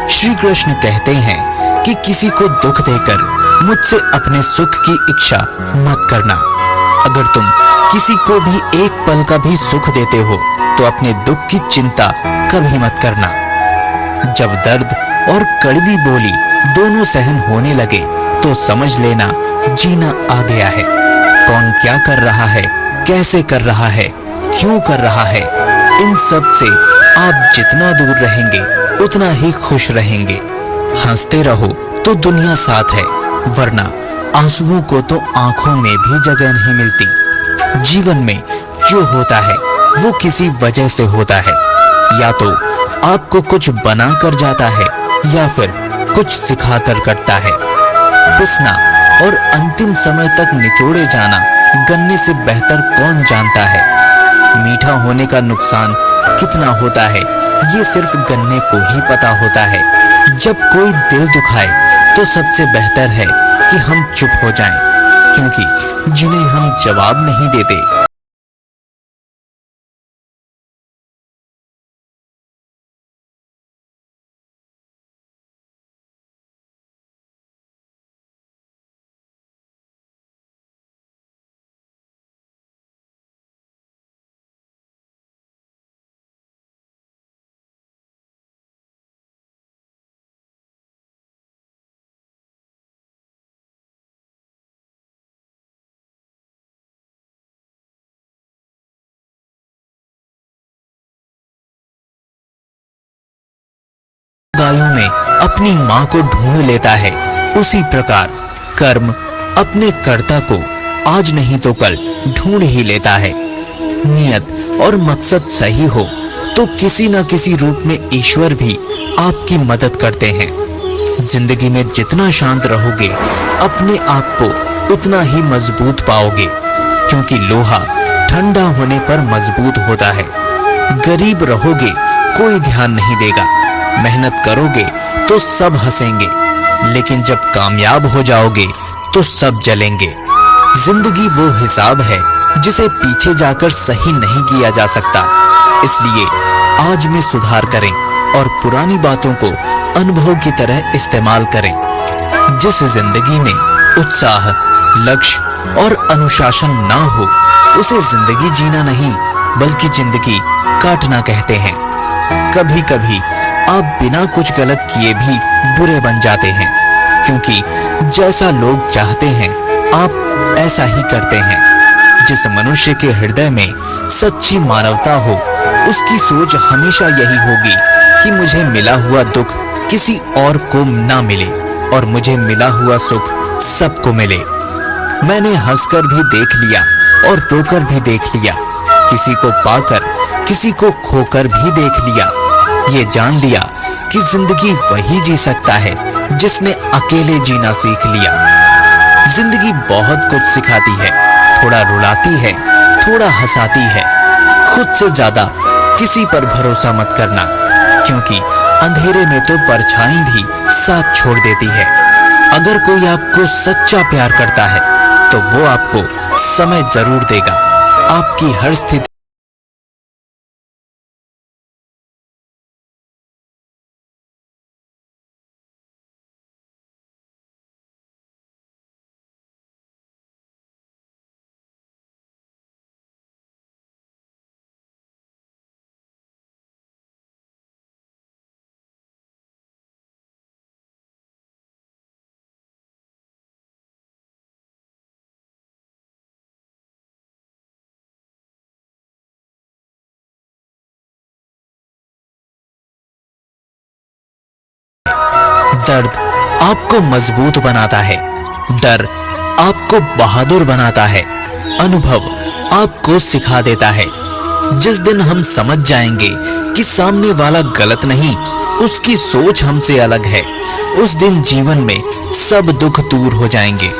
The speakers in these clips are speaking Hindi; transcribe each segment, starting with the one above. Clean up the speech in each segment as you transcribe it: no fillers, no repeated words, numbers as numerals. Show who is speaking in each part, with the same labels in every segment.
Speaker 1: श्री कृष्ण कहते हैं कि किसी को दुख देकर मुझसे अपने सुख की इच्छा मत करना। अगर तुम किसी को भी एक पल का भी सुख देते हो तो अपने दुख की चिंता कभी मत करना। जब दर्द और कड़वी बोली दोनों सहन होने लगे तो समझ लेना जीना आ गया है। कौन क्या कर रहा है, कैसे कर रहा है, क्यों कर रहा है, इन सब से आप जितना दूर रहेंगे उतना ही खुश रहेंगे। हंसते रहो तो दुनिया साथ है, वरना आंसुओं को तो आंखों में भी जगह नहीं मिलती। जीवन में जो होता है वो किसी वजह से होता है। या तो आपको कुछ बना कर जाता है या फिर कुछ सिखा कर करता है। पिसना और अंतिम समय तक निचोड़े जाना गन्ने से बेहतर कौन जानता है। मीठा होने का नुकसान कितना होता है ये सिर्फ गन्ने को ही पता होता है। जब कोई दिल दुखाए तो सबसे बेहतर है कि हम चुप हो जाएं, क्योंकि जिन्हें हम जवाब नहीं देते गायों में अपनी मां को ढूंढ लेता है, उसी प्रकार कर्म अपने कर्ता को आज नहीं तो कल ढूंढ ही लेता है। नियत और मकसद सही हो तो किसी न किसी रूप में ईश्वर भी आपकी मदद करते हैं। जिंदगी में जितना शांत रहोगे अपने आप को उतना ही मजबूत पाओगे, क्योंकि लोहा ठंडा होने पर मजबूत होता है। गरीब रहोगे कोई ध्यान नहीं देगा, मेहनत करोगे तो सब हंसेंगे, लेकिन जब कामयाब हो जाओगे तो सब जलेंगे। जिंदगी वो हिसाब है जिसे पीछे जाकर सही नहीं किया जा सकता। इसलिए आज में सुधार करें और पुरानी बातों को अनुभव की तरह इस्तेमाल करें। जिस जिंदगी में उत्साह, लक्ष्य और अनुशासन ना हो उसे जिंदगी जीना नहीं बल्कि जिंदगी काटना कहते हैं। कभी कभी आप बिना कुछ गलत किए भी बुरे बन जाते हैं, क्योंकि जैसा लोग चाहते हैं आप ऐसा ही करते हैं। जिस मनुष्य के हृदय में सच्ची मानवता हो उसकी सोच हमेशा यही होगी कि मुझे मिला हुआ दुख किसी और को ना मिले और मुझे मिला हुआ सुख सबको मिले। मैंने हंसकर भी देख लिया और रोकर भी देख लिया, किसी को पाकर किसी को खोकर भी देख लिया। ये जान लिया कि जिंदगी वही जी सकता है जिसने अकेले जीना सीख लिया। जिंदगी बहुत कुछ सिखाती है, थोड़ा रुलाती है, थोड़ा हंसाती है। खुद से ज्यादा किसी पर भरोसा मत करना, क्योंकि अंधेरे में तो परछाई भी साथ छोड़ देती है। अगर कोई आपको सच्चा प्यार करता है तो वो आपको समय जरूर देगा। आपकी हर स्थिति दर्द आपको मजबूत बनाता है, डर आपको बहादुर बनाता है, अनुभव आपको सिखा देता है। जिस दिन हम समझ जाएंगे कि सामने वाला गलत नहीं, उसकी सोच हमसे अलग है, उस दिन जीवन में सब दुख दूर हो जाएंगे।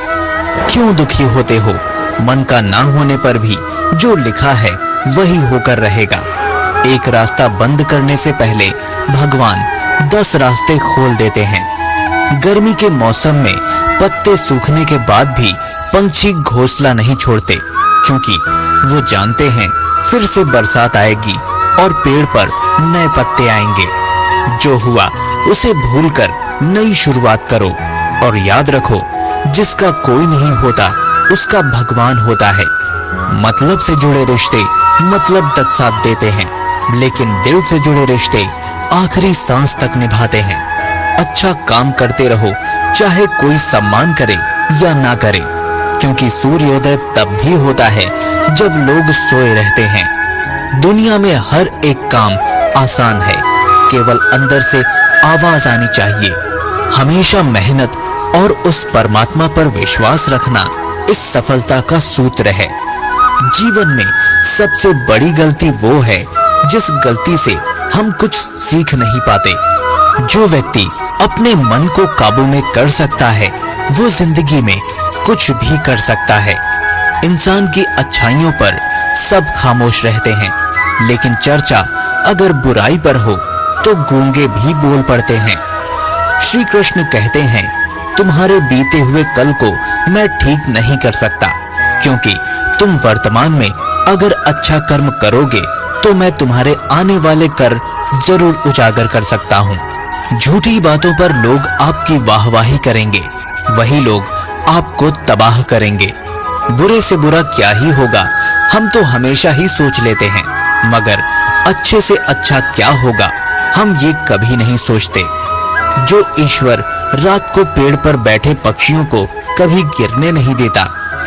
Speaker 1: क्यों दुखी होते हो? मन का ना होने पर भी जो लिखा है वही होकर रहेगा। एक रास्ता बंद करने से पहले भगवान 10 रास्ते खोल देते हैं। गर्मी के मौसम में पत्ते सूखने के बाद भी पंछी घोंसला नहीं छोड़ते, क्योंकि वो जानते हैं फिर से बरसात आएगी और पेड़ पर नए पत्ते आएंगे। जो हुआ उसे भूलकर नई शुरुआत करो और याद रखो, जिसका कोई नहीं होता उसका भगवान होता है। मतलब से जुड़े रिश्ते मतलब तक साथ देते हैं, लेकिन दिल से जुड़े रिश्ते आखिरी सांस तक निभाते हैं। अच्छा काम करते रहो, चाहे कोई सम्मान करे या ना करे, क्योंकि सूर्योदय तब भी होता है जब लोग सोए रहते हैं। दुनिया में हर एक काम आसान है, केवल अंदर से आवाज आनी चाहिए। हमेशा मेहनत और उस परमात्मा पर विश्वास रखना इस सफलता का सूत्र है। जीवन में सबसे बड़ी गलती वो है जिस गलती से हम कुछ सीख नहीं पाते। जो व्यक्ति अपने मन को काबू में कर सकता है वो जिंदगी में कुछ भी कर सकता है। इंसान की अच्छाइयों पर सब खामोश रहते हैं, लेकिन चर्चा अगर बुराई पर हो तो गूंगे भी बोल पड़ते हैं। श्री कृष्ण कहते हैं, तुम्हारे बीते हुए कल को मैं ठीक नहीं कर सकता, क्योंकि तुम वर्तमान में अगर अच्छा कर्म करोगे तो मैं तुम्हारे आने वाले कर जरूर उजागर कर सकता हूँ। झूठी बातों पर लोग आपकी वाहवाही करेंगे, वही लोग आपको तबाह करेंगे। बुरे से बुरा क्या ही होगा हम तो हमेशा ही सोच लेते हैं, मगर अच्छे से अच्छा क्या होगा हम ये कभी नहीं सोचते। जो ईश्वर रात को पेड़ पर बैठे पक्षियों को कभी गिरने नहीं देता,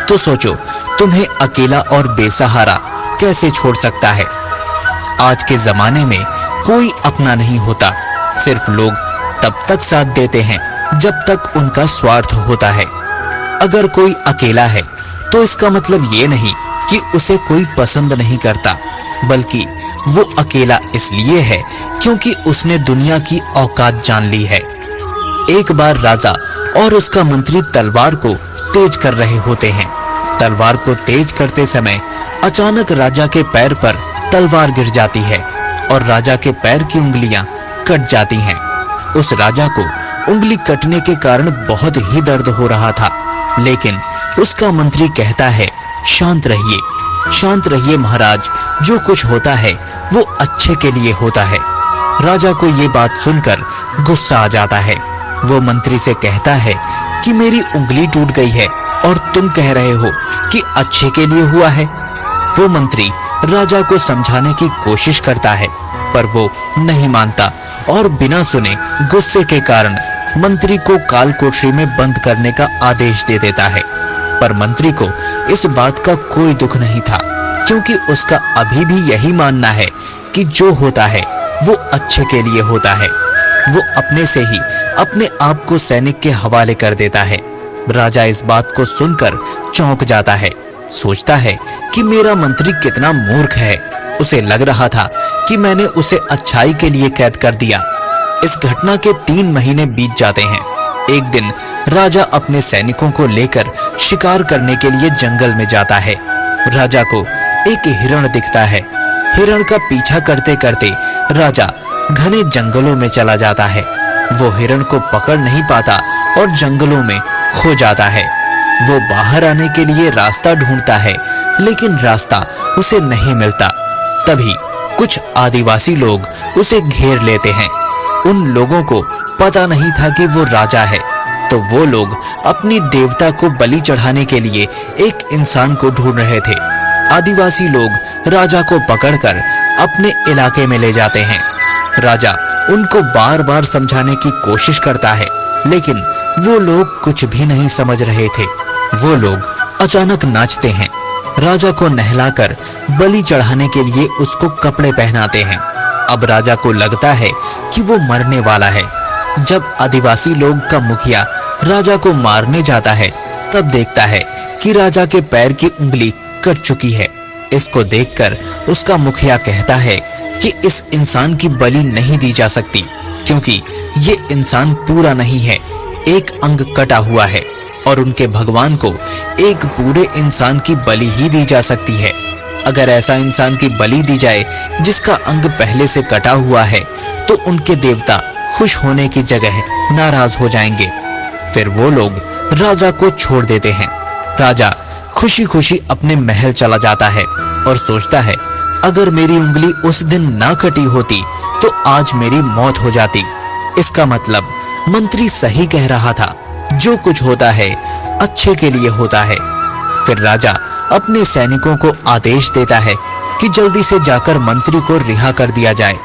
Speaker 1: तो सोचो तुम्हें अकेला और बेसहारा कैसे छोड़ सकता है। आज के जमाने में कोई अपना नहीं होता, सिर्फ लोग तब तक साथ देते हैं जब तक उनका स्वार्थ होता है। अगर कोई अकेला है तो इसका मतलब ये नहीं कि उसे कोई पसंद नहीं करता, बल्कि वो अकेला इसलिए है क्योंकि उसने दुनिया की औकात जान ली है। एक बार राजा और उसका मंत्री तलवार को तेज कर रहे होते हैं। तलवार को तेज करते समय अचानक राजा के पैर पर तलवार गिर जाती है और राजा के पैर की उंगलियां कट जाती हैं। उस राजा को उंगली कटने के कारण बहुत ही दर्द हो रहा था, लेकिन उसका मंत्री कहता है, शांत रहिए महाराज, जो कुछ होता है वो अच्छे के लिए होता है। राजा को ये बात सुनकर गुस्सा आ जाता है। वो मंत्री से कहता है कि मेरी उंगली टूट गई है और तुम कह रहे हो कि अच्छे के लिए हुआ है। वो मंत्री राजा को समझाने की कोशिश करता है, पर वो नहीं मानता और बिना सुने गुस्से के कारण मंत्री को काल कोठरी में बंद करने का आदेश दे देता है। पर मंत्री को इस बात का कोई दुख नहीं था, क्योंकि उसका अभी भी यही मानना है कि जो होता है वो अच्छे के लिए होता है। वो अपने से ही अपने आप को सैनिक के हवाले कर देता है। राजा इस बात को सुनकर चौंक जाता है, सोचता है कि मेरा मंत्री कितना मूर्ख है। उसे लग रहा था कि मैंने उसे अच्छाई के लिए कैद कर दिया। इस घटना के 3 महीने बीत जाते हैं। एक दिन राजा अपने सैनिकों को लेकर शिकार करने के लिए जंगल में जाता है। राजा को एक हिरण दिखता है। हिरण का पीछा करते करते राजा घने जंगलों में चला जाता है। वो हिरण को पकड़ नहीं पाता और जंगलों में खो जाता है। वो बाहर आने के लिए रास्ता ढूंढता है, लेकिन रास्ता उसे नहीं मिलता। तभी कुछ आदिवासी लोग उसे घेर लेते हैं। उन लोगों को पता नहीं था कि वो राजा है, तो वो लोग अपनी देवता को बलि चढ़ाने के लिए एक इंसान को ढूंढ रहे थे। आदिवासी लोग राजा को पकड़कर अपने इलाके में ले जाते हैं। राजा उनको बार बार समझाने की कोशिश करता है, लेकिन वो लोग कुछ भी नहीं समझ रहे थे। वो लोग अचानक नाचते हैं। राजा को नहलाकर बलि चढ़ाने के लिए उसको कपड़े पहनाते हैं। अब राजा को लगता है कि वो मरने वाला है। जब आदिवासी लोग का मुखिया राजा को मारने जाता है, तब देखता है कि राजा के पैर की उंगली कट चुकी है। इसको देखकर उसका मुखिया कहता है कि इस इंसान की बलि नहीं दी जा सकती, क्योंकि ये इंसान पूरा नहीं है, एक अंग कटा हुआ है और उनके भगवान को एक पूरे इंसान की बलि ही दी जा सकती है। अगर ऐसा इंसान की बलि दी जाए जिसका अंग पहले से कटा हुआ है, तो उनके देवता खुश होने की जगह नाराज हो जाएंगे। फिर वो लोग राजा को छोड़ देते हैं। राजा खुशी खुशी अपने महल चला जाता है और सोचता है, अगर मेरी उंगली उस दिन ना कटी होती तो आज मेरी मौत हो जाती। इसका मतलब मंत्री सही कह रहा था, जो कुछ होता है अच्छे के लिए होता है। फिर राजा अपने सैनिकों को आदेश देता है कि जल्दी से जाकर मंत्री को रिहा कर दिया जाए।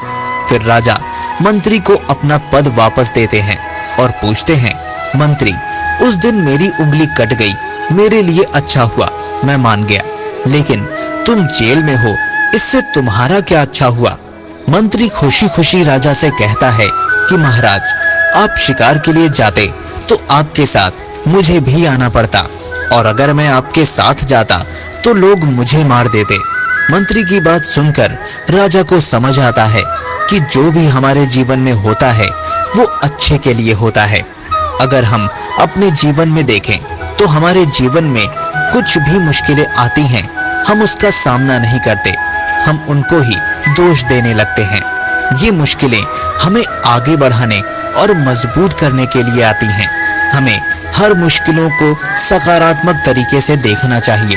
Speaker 1: फिर राजा मंत्री को अपना पद वापस देते हैं और पूछते हैं, मंत्री, उस दिन मेरी उंगली कट गई, मेरे लिए अच्छा हुआ, मैं मान गया, लेकिन तुम जेल में हो, इससे तुम्हारा क्या अच्छा हुआ? मंत्री खुशी खुशी राजा से कहता है कि महाराज, आप शिकार के लिए जाते तो आपके साथ मुझे भी आना पड़ता, और अगर मैं आपके साथ जाता तो लोग मुझे मार देते। मंत्री की बात सुनकर राजा को समझ आता है कि जो भी हमारे जीवन में होता है वो अच्छे के लिए होता है। अगर हम अपने जीवन में देखें तो हमारे जीवन में कुछ भी मुश्किलें आती हैं, हम उसका सामना नहीं करते, हम उनको ही दोष देने लगते हैं। ये मुश्किलें हमें आगे बढ़ाने और मजबूत करने के लिए आती हैं। हमें हर मुश्किलों को सकारात्मक तरीके से देखना चाहिए।